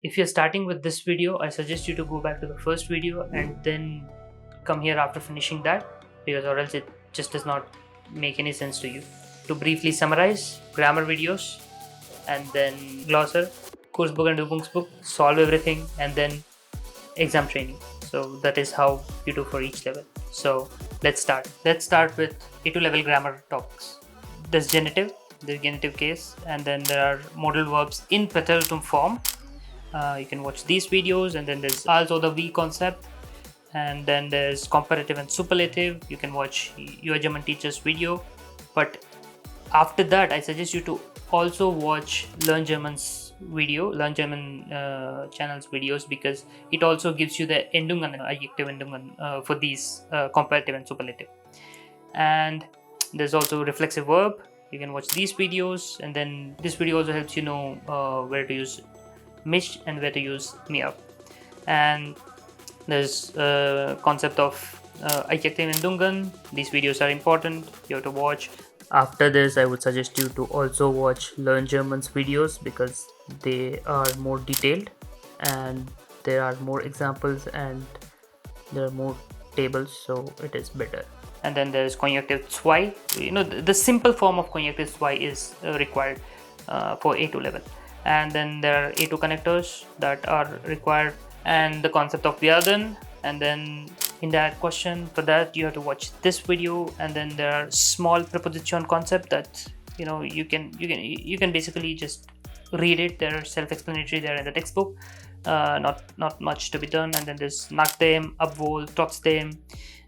if you're starting with this video, I suggest you to go back to the first video and then come here after finishing that, because or else it just does not make any sense to you. To briefly summarize, grammar videos, and then glossar, course book and Übungsbook, solve everything, and then exam training. So that is how you do for each level. So let's start. Let's start with A2 level grammar topics. There's genitive, the genitive case, and then there are modal verbs in prateritum form. You can watch these videos, and then there's also the V concept, and then there's comparative and superlative. You can watch your German teacher's video, but after that I suggest you to also watch Learn German's video, Learn German channel's videos, because it also gives you the Endungen, adjective Endungen for these comparative and superlative. And there's also reflexive verb. You can watch these videos, and then this video also helps you know where to use mich and where to use mir. And there's concept of adjective Endungen. These videos are important, you have to watch. After this, I would suggest you to also watch Learn German's videos, because they are more detailed and there are more examples and there are more tables, so it is better. And then there's conjunctive zwei. You know, the simple form of conjunctive zwei is required for A2 level. And then there are A2 connectors that are required, and the concept of werden. And then in that question, for that you have to watch this video. And then there are small preposition concept that you can basically just read it. They're self-explanatory, they're in the textbook, not much to be done. And then there's nachdem, obwohl, trotzdem,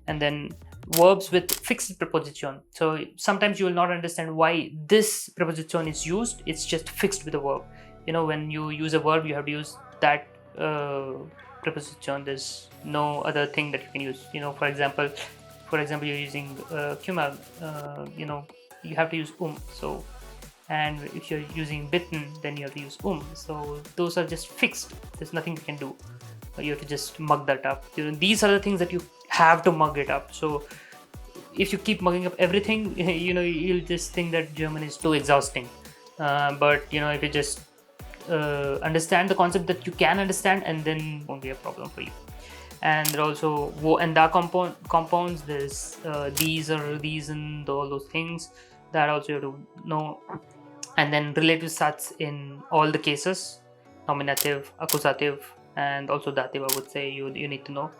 and then verbs with fixed preposition. So sometimes you will not understand why this preposition is used. It's just fixed with a verb. When you use a verb, you have to use that preposition. There's no other thing that you can use. For example you're using kümmern, you have to use so, and if you're using bitten, then you have to use so those are just fixed. There's nothing you can do. You have to just mug that up. These are the things that you have to mug it up. So if you keep mugging up everything, you'll just think that German is too exhausting. But if you just understand the concept that you can understand, and then it won't be a problem for you. And there are also wo and da compounds. There's these or these and all those things that also you have to know. And then relative sats in all the cases, nominative, accusative, and also dative, I would say you need to know.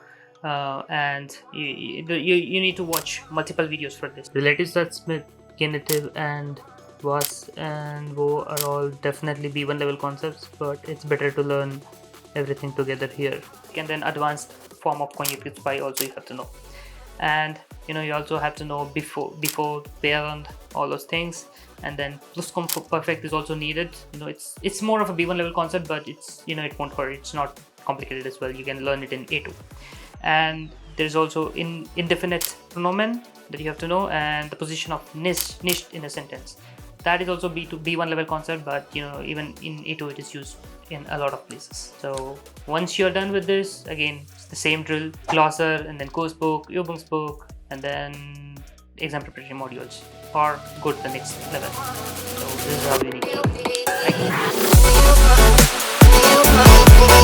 And you need to watch multiple videos for this. Relative sats with genitive and was and wo are all definitely B1 level concepts, but it's better to learn everything together here. And then advanced form of conjunctive zwei also you have to know. And you also have to know before, während, all those things. And then plusquamperfect is also needed. It's more of a B1 level concept, but it's it won't hurt. It's not complicated as well. You can learn it in A2. And there's also indefinite pronomen that you have to know, and the position of nicht in a sentence. That is also B1 level concept, but even in A2 it is used in a lot of places. So once you're done with this, again it's the same drill: glossar, and then Kursbuch, Übungsbuch, and then exam preparation modules, or go to the next level. So this is how you need to do. Thank you.